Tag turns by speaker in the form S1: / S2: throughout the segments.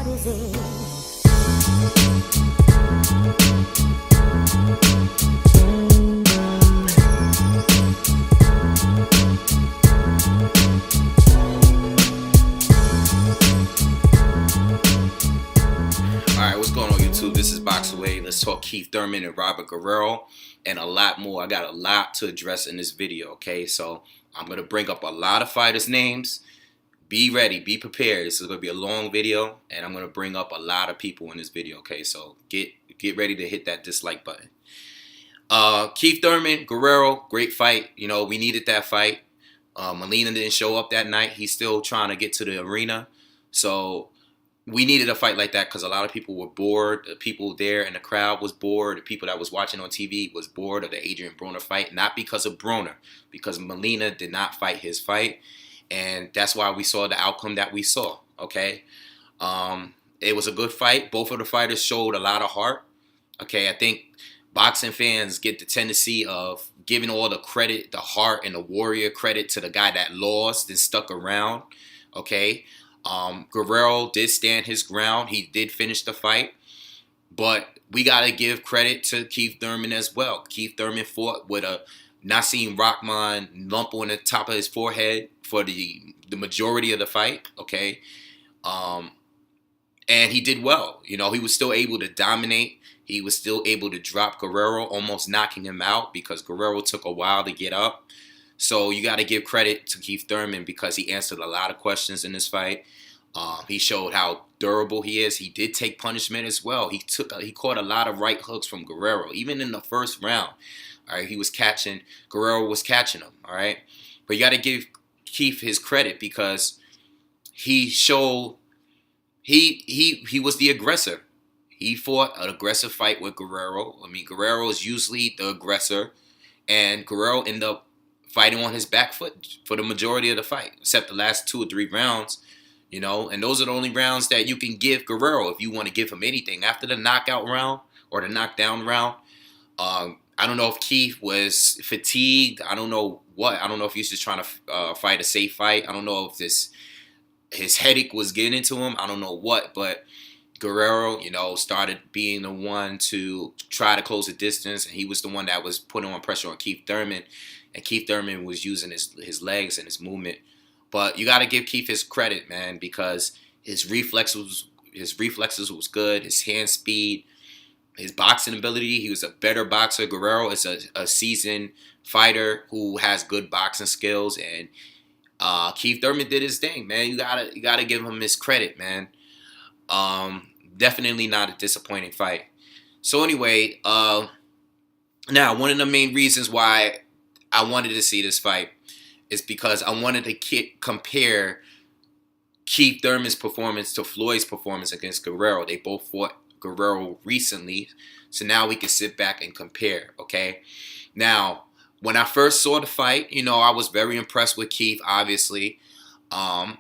S1: busy.
S2: Alright, what's going on YouTube? This is BoxingWave. Let's talk Keith Thurman and Robert Guerrero and a lot more. I got a lot to address in this video, okay? So I'm going to bring up a lot of fighters' names. Be ready, be prepared. This is going to be a long video, and I'm going to bring up a lot of people in this video, okay? So get ready to hit that dislike button. Keith Thurman, Guerrero, great fight. You know, we needed that fight. Molina didn't show up that night. He's still trying to get to the arena. So we needed a fight like that because a lot of people were bored. The people there in the crowd was bored. The people that was watching on TV was bored of the Adrian Broner fight. Not because of Broner, because Molina did not fight his fight. And that's why we saw the outcome that we saw, okay? It was a good fight. Both of the fighters showed a lot of heart, okay? I think boxing fans get the tendency of giving all the credit, the heart, and the warrior credit to the guy that lost and stuck around, okay? Guerrero did stand his ground. He did finish the fight. But we got to give credit to Keith Thurman as well. Keith Thurman fought with a Nassim Rahman lump on the top of his forehead for the majority of the fight, okay? And he did well. You know, he was still able to dominate. He was still able to drop Guerrero, almost knocking him out because Guerrero took a while to get up. So you got to give credit to Keith Thurman because he answered a lot of questions in this fight. He showed how durable he is. He did take punishment as well. He caught a lot of right hooks from Guerrero, even in the first round. All right, Guerrero was catching him. All right, but you got to give Keith his credit because he showed he was the aggressor. He fought an aggressive fight with Guerrero. I mean, Guerrero is usually the aggressor, and Guerrero ended up fighting on his back foot for the majority of the fight, except the last 2 or 3 rounds, you know. And those are the only rounds that you can give Guerrero if you want to give him anything. After the knockout round or the knockdown round, I don't know if Keith was fatigued. I don't know what. I don't know if he was just trying to fight a safe fight. I don't know if his headache was getting to him. I don't know what, but Guerrero, you know, started being the one to try to close the distance, and he was the one that was putting on pressure on Keith Thurman. And Keith Thurman was using his legs and his movement. But you got to give Keith his credit, man, because his reflexes was good. His hand speed, his boxing ability. He was a better boxer. Guerrero is a seasoned fighter who has good boxing skills. And Keith Thurman did his thing, man. You gotta give him his credit, man. Definitely not a disappointing fight. So anyway, now one of the main reasons why I wanted to see this fight is because I wanted to compare Keith Thurman's performance to Floyd's performance against Guerrero. They both fought Guerrero recently, so now we can sit back and compare, okay? Now, when I first saw the fight, you know, I was very impressed with Keith, obviously. I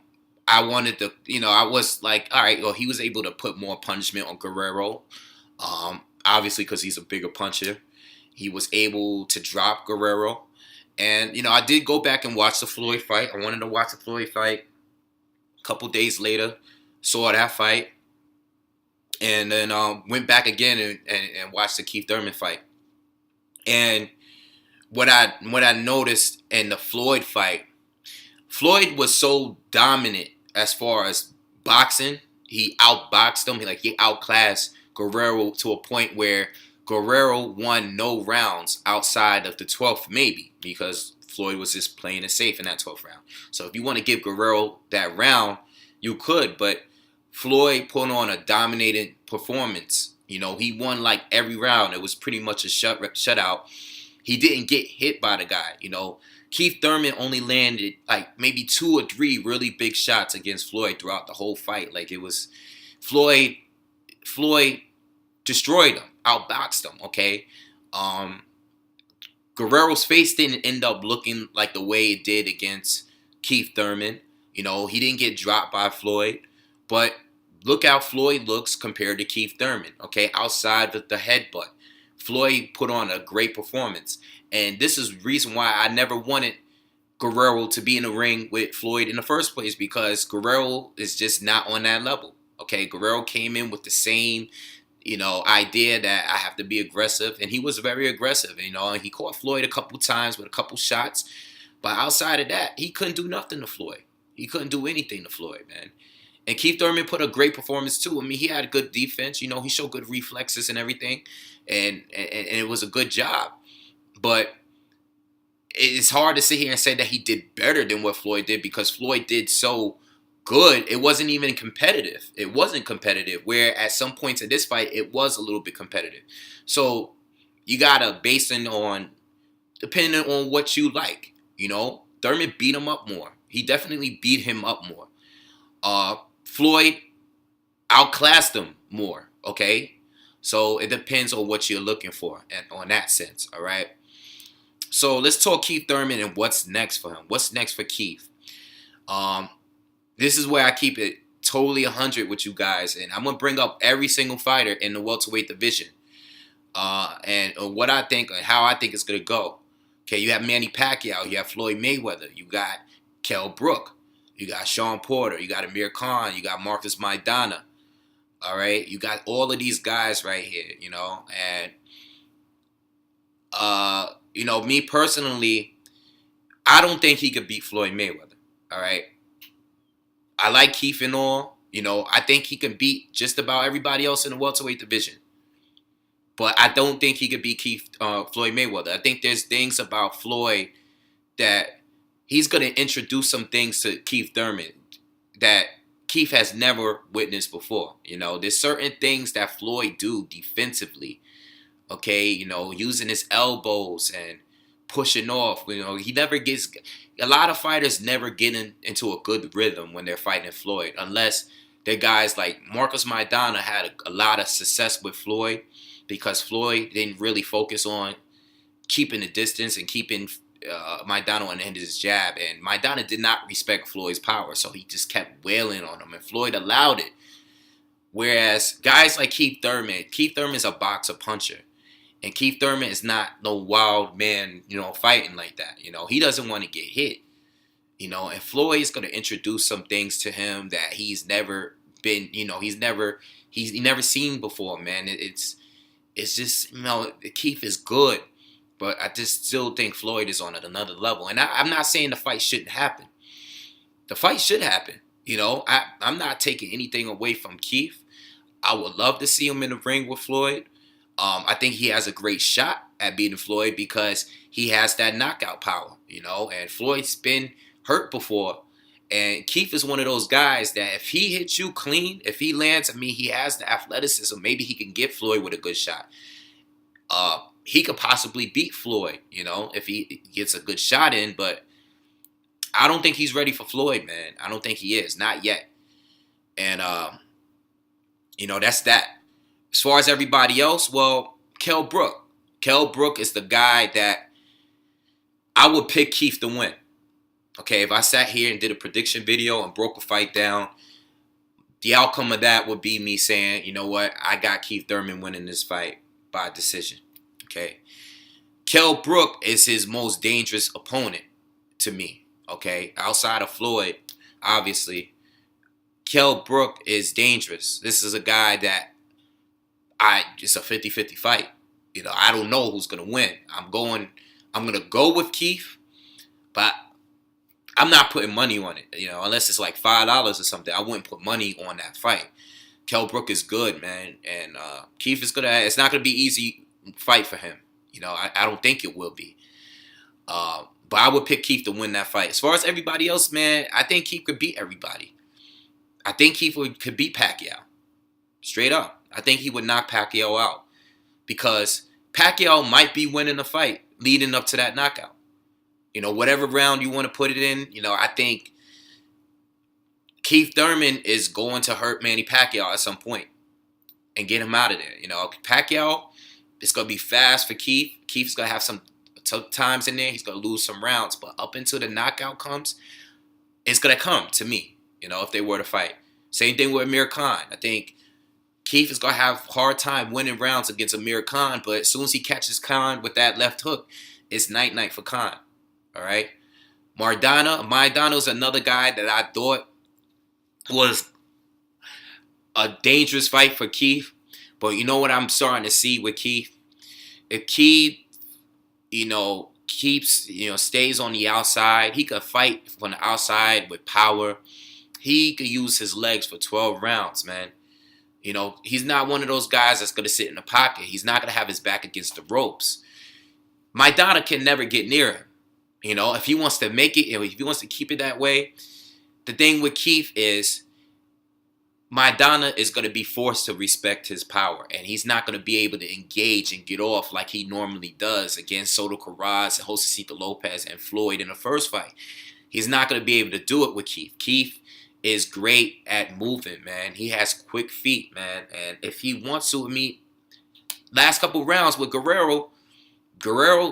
S2: wanted to, you know, I was like, all right, well, he was able to put more punishment on Guerrero, obviously because he's a bigger puncher. He was able to drop Guerrero. And, you know, I did go back and watch the Floyd fight. I wanted to watch the Floyd fight. A couple days later, saw that fight. And then went back again and watched the Keith Thurman fight. And what I noticed in the Floyd fight, Floyd was so dominant as far as boxing. He outboxed him. He outclassed Guerrero to a point where Guerrero won no rounds outside of the 12th, maybe, because Floyd was just playing it safe in that 12th round. So if you want to give Guerrero that round, you could, but Floyd put on a dominating performance. You know, he won like every round. It was pretty much a shutout. He didn't get hit by the guy, you know. Keith Thurman only landed like maybe 2 or 3 really big shots against Floyd throughout the whole fight. Like it was Floyd destroyed him, outboxed him, okay? Guerrero's face didn't end up looking like the way it did against Keith Thurman. You know, he didn't get dropped by Floyd. But look how Floyd looks compared to Keith Thurman, okay? Outside of the headbutt. Floyd put on a great performance. And this is the reason why I never wanted Guerrero to be in the ring with Floyd in the first place, because Guerrero is just not on that level. Okay, Guerrero came in with the same, idea that I have to be aggressive, and he was very aggressive. And he caught Floyd a couple times with a couple shots, but outside of that, he couldn't do nothing to Floyd. He couldn't do anything to Floyd, man. And Keith Thurman put a great performance too. I mean, he had good defense. He showed good reflexes and everything, and it was a good job. But it's hard to sit here and say that he did better than what Floyd did, because Floyd did so good. It wasn't even competitive. It wasn't competitive, where at some points in this fight, it was a little bit competitive. So you got to base it on, depending on what you like. Thurman beat him up more. He definitely beat him up more. Floyd outclassed him more, okay? So it depends on what you're looking for and on that sense, all right? So let's talk Keith Thurman and what's next for him. What's next for Keith? This is where I keep it totally 100 with you guys, and I'm going to bring up every single fighter in the welterweight division and what I think and how I think it's going to go. Okay, you have Manny Pacquiao, you have Floyd Mayweather, you got Kell Brook, you got Sean Porter, you got Amir Khan, you got Marcus Maidana. All right, you got all of these guys right here, and me personally, I don't think he could beat Floyd Mayweather. All right, I like Keith and all. I think he can beat just about everybody else in the welterweight division, but I don't think he could beat Floyd Mayweather. I think there's things about Floyd that he's going to introduce some things to Keith Thurman that Keith has never witnessed before. There's certain things that Floyd do defensively. Okay, using his elbows and pushing off. He never gets. A lot of fighters never get into a good rhythm when they're fighting Floyd, unless they're guys like Marcus Maidana had a lot of success with Floyd, because Floyd didn't really focus on keeping the distance and keeping Maidana on the end of his jab, and Maidana did not respect Floyd's power, so he just kept wailing on him, and Floyd allowed it. Whereas guys like Keith Thurman's a boxer puncher, and Keith Thurman is not no wild man, fighting like that. He doesn't want to get hit, and Floyd's going to introduce some things to him that he's never been, he's never seen before, man. It's just, Keith is good. But I just still think Floyd is on another level. And I'm not saying the fight shouldn't happen. The fight should happen. I'm not taking anything away from Keith. I would love to see him in the ring with Floyd. I think he has a great shot at beating Floyd because he has that knockout power, and Floyd's been hurt before. And Keith is one of those guys that if he hits you clean, if he lands, he has the athleticism. Maybe he can get Floyd with a good shot. He could possibly beat Floyd, if he gets a good shot in. But I don't think he's ready for Floyd, man. I don't think he is. Not yet. And, that's that. As far as everybody else, well, Kell Brook. Kell Brook is the guy that I would pick Keith to win. Okay, if I sat here and did a prediction video and broke a fight down, the outcome of that would be me saying, you know what, I got Keith Thurman winning this fight by decision. Okay, Kell Brook is his most dangerous opponent to me. Okay, outside of Floyd, obviously, Kell Brook is dangerous. This is a guy that it's a 50-50 fight. I don't know who's gonna win. I'm gonna go with Keith, but I'm not putting money on it. Unless it's like $5 or something, I wouldn't put money on that fight. Kell Brook is good, man, and Keith is gonna. It's not gonna be easy fight for him. I don't think it will be. But I would pick Keith to win that fight. As far as everybody else, man, I think Keith could beat everybody. I think Keith could beat Pacquiao. Straight up. I think he would knock Pacquiao out. Because Pacquiao might be winning the fight leading up to that knockout. Whatever round you want to put it in, I think Keith Thurman is going to hurt Manny Pacquiao at some point and get him out of there. Pacquiao, it's going to be fast for Keith. Keith's going to have some tough times in there. He's going to lose some rounds. But up until the knockout comes, it's going to come to me, if they were to fight. Same thing with Amir Khan. I think Keith is going to have a hard time winning rounds against Amir Khan. But as soon as he catches Khan with that left hook, it's night-night for Khan. All right? Maidana is another guy that I thought was a dangerous fight for Keith. But you know what I'm starting to see with Keith? If Keith, keeps, stays on the outside, he could fight from the outside with power. He could use his legs for 12 rounds, man. He's not one of those guys that's going to sit in the pocket. He's not going to have his back against the ropes. Maidana can never get near him. If he wants to make it, if he wants to keep it that way, the thing with Keith is Maidana is going to be forced to respect his power, and he's not going to be able to engage and get off like he normally does against Soto Karass and Josecito Lopez and Floyd in the first fight. He's not going to be able to do it with Keith. Keith is great at moving, man. He has quick feet, man, and if he wants to, last couple rounds with Guerrero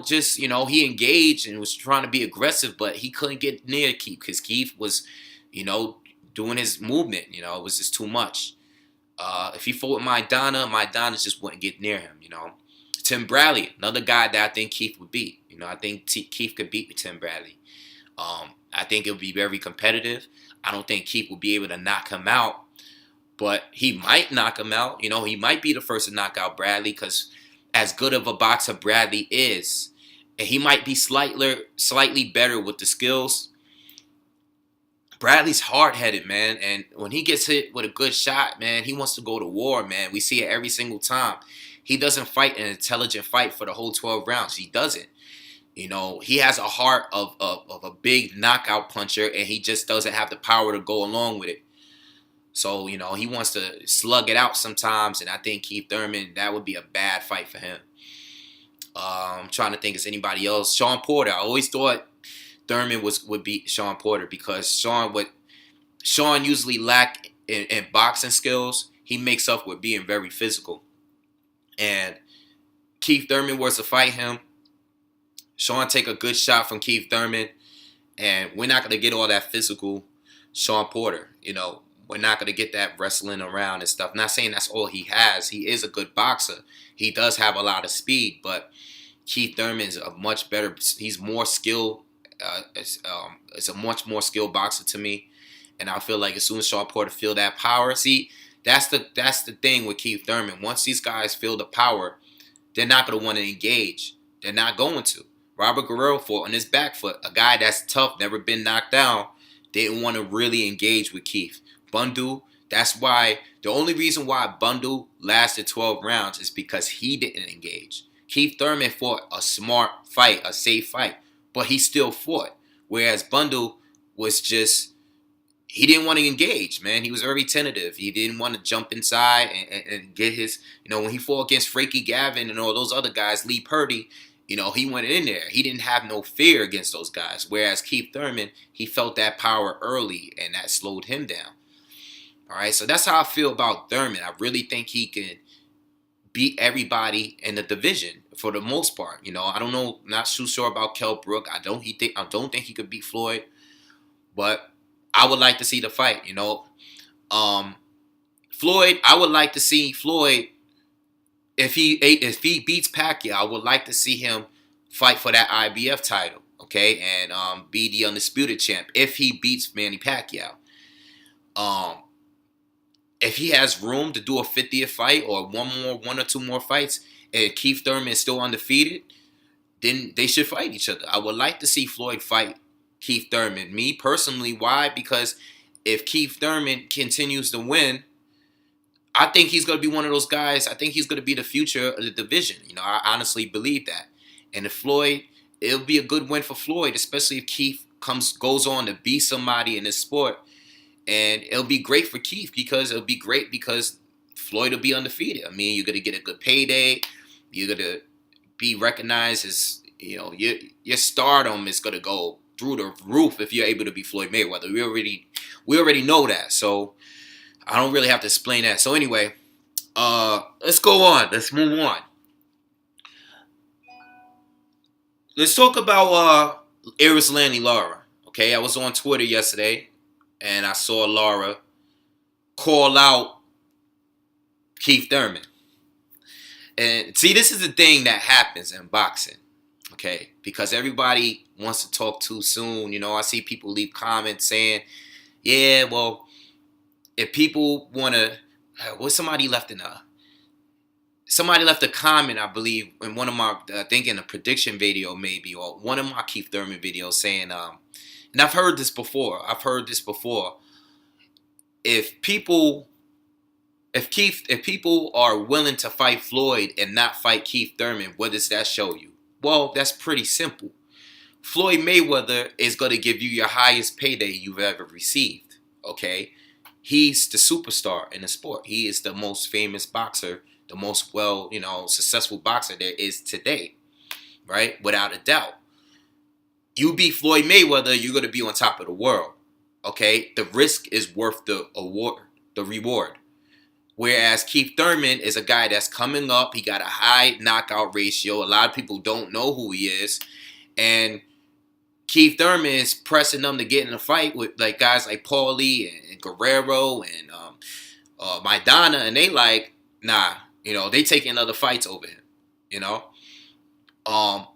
S2: just, he engaged and was trying to be aggressive, but he couldn't get near Keith because Keith was, doing his movement. It was just too much. If he fought with Maidana just wouldn't get near him, Tim Bradley, another guy that I think Keith would beat. I think Keith could beat Tim Bradley. I think it would be very competitive. I don't think Keith will be able to knock him out, but he might knock him out. He might be the first to knock out Bradley because as good of a boxer Bradley is, and he might be slightly better with the skills. Bradley's hard-headed, man, and when he gets hit with a good shot, man, he wants to go to war, man. We see it every single time. He doesn't fight an intelligent fight for the whole 12 rounds. He doesn't. He has a heart of a big knockout puncher, and he just doesn't have the power to go along with it. So, he wants to slug it out sometimes, and I think Keith Thurman, that would be a bad fight for him. I'm trying to think, is anybody else? Sean Porter. I always thought Thurman would beat Sean Porter because Sean usually lack in boxing skills. He makes up with being very physical. And Keith Thurman was to fight him. Sean take a good shot from Keith Thurman, and we're not going to get all that physical Sean Porter. We're not going to get that wrestling around and stuff. Not saying that's all he has. He is a good boxer. He does have a lot of speed, but Keith Thurman's a much better, he's more skilled. It's a much more skilled boxer to me, and I feel like as soon as Sean Porter feel that power, see, that's the thing with Keith Thurman. Once these guys feel the power, they're not going to want to engage. They're not going to. Robert Guerrero fought on his back foot. A guy that's tough, never been knocked down, didn't want to really engage with Keith. Bundu, that's why, the only reason why Bundu lasted 12 rounds is because he didn't engage. Keith Thurman fought a smart fight, a safe fight, but he still fought. Whereas Bundu was just, he didn't want to engage, man. He was very tentative. He didn't want to jump inside and get his, when he fought against Frankie Gavin and all those other guys, Lee Purdy, he went in there. He didn't have no fear against those guys. Whereas Keith Thurman, he felt that power early, and that slowed him down. All right, so that's how I feel about Thurman. I really think he can beat everybody in the division for the most part. I don't know, not too sure about Kell Brook. I don't think he could beat Floyd, but I would like to see the fight. Floyd, I would like to see Floyd. If he beats Pacquiao, I would like to see him fight for that IBF title, okay, and be the undisputed champ. If he beats Manny Pacquiao, if he has room to do a 50th fight or one or two more fights, and Keith Thurman is still undefeated, then they should fight each other. I would like to see Floyd fight Keith Thurman. Me personally, why? Because if Keith Thurman continues to win, I think he's going to be one of those guys. I think he's going to be the future of the division. I honestly believe that. And if Floyd, it'll be a good win for Floyd, especially if Keith goes on to be somebody in this sport. And it'll be great for Keith because Floyd will be undefeated. You're going to get a good payday. You're going to be recognized as, your stardom is going to go through the roof if you're able to beat Floyd Mayweather. We already know that. So I don't really have to explain that. So anyway, let's go on. Let's move on. Let's talk about Erislandy Lara. Okay, I was on Twitter yesterday, and I saw Lara call out Keith Thurman. And see, this is the thing that happens in boxing, okay? Because everybody wants to talk too soon. I see people leave comments saying, yeah, well, if people want to what somebody left a comment, I believe, in one of my, I think in a prediction video maybe, or one of my Keith Thurman videos saying, and I've heard this before. If people, if people are willing to fight Floyd and not fight Keith Thurman, what does that show you? Well, that's pretty simple. Floyd Mayweather is going to give you your highest payday you've ever received. Okay, he's the superstar in the sport. He is the most famous boxer, the most successful boxer there is today, right? Without a doubt. You beat Floyd Mayweather, you're going to be on top of the world. Okay, the risk is worth the reward. Whereas Keith Thurman is a guy that's coming up. He got a high knockout ratio. A lot of people don't know who he is, and Keith Thurman is pressing them to get in a fight with like guys like Paulie and Guerrero and Maidana, and they like, nah, they taking other fights over him.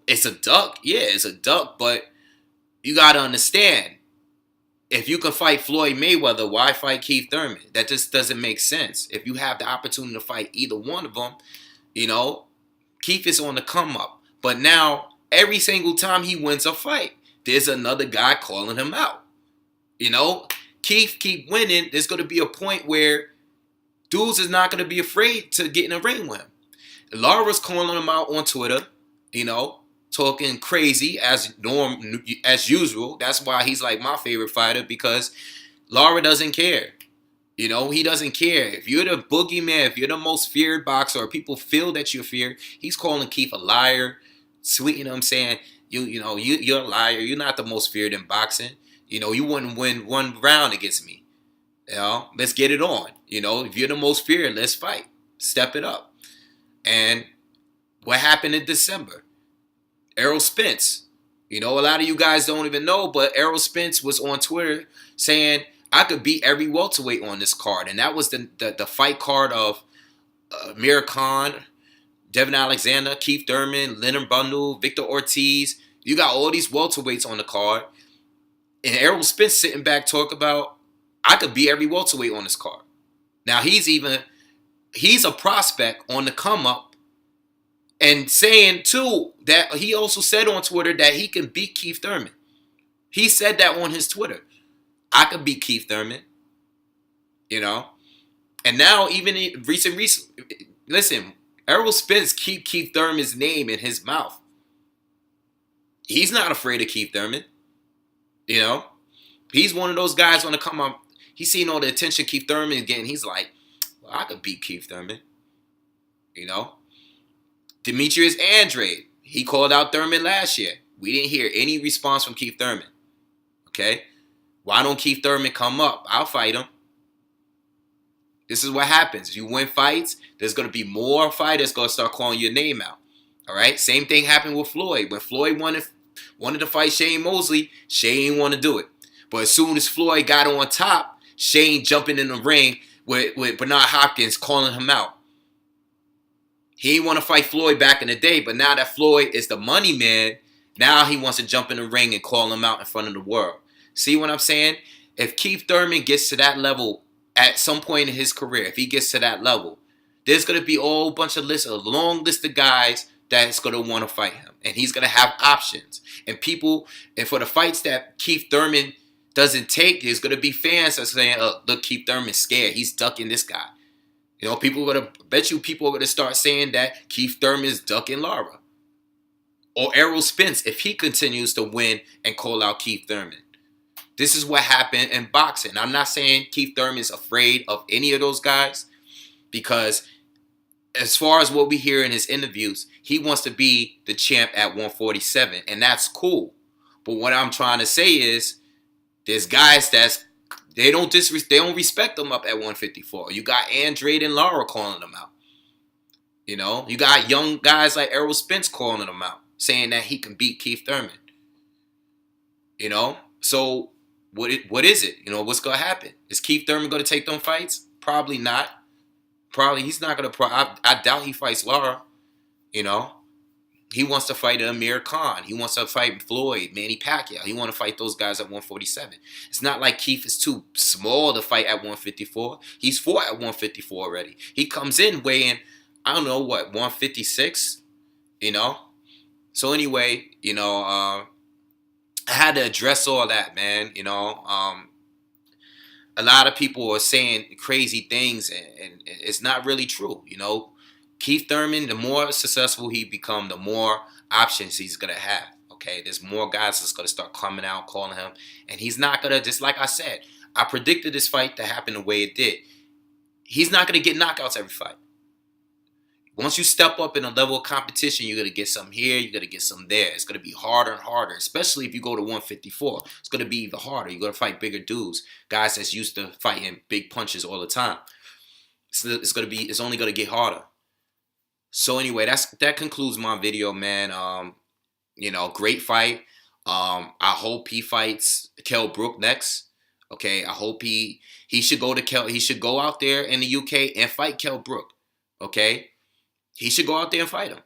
S2: It's a duck, yeah, it's a duck, but you gotta understand, if you can fight Floyd Mayweather, why fight Keith Thurman? That just doesn't make sense. If you have the opportunity to fight either one of them, Keith is on the come up. But now, every single time he wins a fight, there's another guy calling him out. Keith keep winning. There's going to be a point where dudes is not going to be afraid to get in a ring with him. Lara's calling him out on Twitter, talking crazy as usual. That's why he's like my favorite fighter, because Lara doesn't care. He doesn't care. If you're the boogeyman, if you're the most feared boxer, or people feel that you're feared, he's calling Keith a liar, sweetening him, saying, you're a liar. You're not the most feared in boxing. You wouldn't win one round against me. Let's get it on. If you're the most feared, let's fight. Step it up. And what happened in December? Errol Spence. A lot of you guys don't even know, but Errol Spence was on Twitter saying, I could beat every welterweight on this card. And that was the fight card of Amir Khan, Devin Alexander, Keith Thurman, Leonard Bundle, Victor Ortiz. You got all these welterweights on the card. And Errol Spence sitting back talk about, I could beat every welterweight on this card. Now he's a prospect on the come up, and saying too that he also said on Twitter that he can beat Keith Thurman. He said that on his Twitter. I could beat Keith Thurman. And now even in recent, listen, Errol Spence keep Keith Thurman's name in his mouth. He's not afraid of Keith Thurman. He's one of those guys on the come up. He's seen all the attention Keith Thurman is getting. He's like, well, I could beat Keith Thurman. Demetrius Andrade, he called out Thurman last year. We didn't hear any response from Keith Thurman. Okay? Why don't Keith Thurman come up? I'll fight him. This is what happens. If you win fights, there's going to be more fighters going to start calling your name out. All right? Same thing happened with Floyd. When Floyd wanted to fight Shane Mosley, Shane didn't want to do it. But as soon as Floyd got on top, Shane jumping in the ring with Bernard Hopkins calling him out. He didn't want to fight Floyd back in the day, but now that Floyd is the money man, now he wants to jump in the ring and call him out in front of the world. See what I'm saying? If Keith Thurman gets to that level at some point in his career, if he gets to that level, there's going to be a long list of guys that's going to want to fight him. And he's going to have options. And for the fights that Keith Thurman doesn't take, there's going to be fans that are saying, look, Keith Thurman's scared. He's ducking this guy. People are going to start saying that Keith Thurman is ducking Lara. Or Errol Spence, if he continues to win and call out Keith Thurman. This is what happened in boxing. I'm not saying Keith Thurman's afraid of any of those guys, because as far as what we hear in his interviews, he wants to be the champ at 147, and that's cool. But what I'm trying to say is, there's guys they don't respect them up at 154. You got Andrade and Lara calling them out. You got young guys like Errol Spence calling them out, saying that he can beat Keith Thurman. So what is it? What's gonna happen? Is Keith Thurman gonna take them fights? Probably not. Probably he's not gonna. I doubt he fights Lara. He wants to fight Amir Khan. He wants to fight Floyd, Manny Pacquiao. He wants to fight those guys at 147. It's not like Keith is too small to fight at 154. He's fought at 154 already. He comes in weighing, I don't know what, 156, you know? So anyway, I had to address all that, man. A lot of people are saying crazy things, and it's not really true. Keith Thurman, the more successful he become, the more options he's gonna have. Okay, there's more guys that's gonna start coming out calling him, and he's not gonna, just like I said, I predicted this fight to happen the way it did. He's not gonna get knockouts every fight. Once you step up in a level of competition, you're going to get some here, you're going to get some there. It's going to be harder and harder, especially if you go to 154. It's going to be even harder. You're going to fight bigger dudes, guys that's used to fighting big punches all the time. It's only going to get harder. So anyway, that concludes my video, man. Great fight. I hope he fights Kell Brook next. Okay, I hope he should go to he should go out there in the UK and fight Kell Brook. Okay? He should go out there and fight him.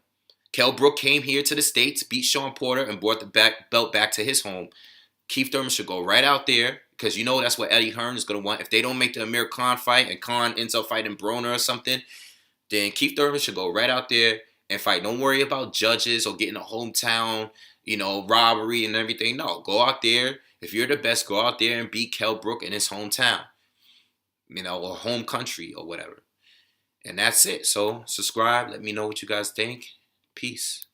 S2: Kell Brook came here to the States, beat Sean Porter, and brought the belt back to his home. Keith Thurman should go right out there, because that's what Eddie Hearn is going to want. If they don't make the Amir Khan fight and Khan ends up fighting Broner or something, then Keith Thurman should go right out there and fight. Don't worry about judges or getting a hometown, robbery and everything. No, go out there. If you're the best, go out there and beat Kell Brook in his hometown, or home country or whatever. And that's it. So subscribe. Let me know what you guys think. Peace.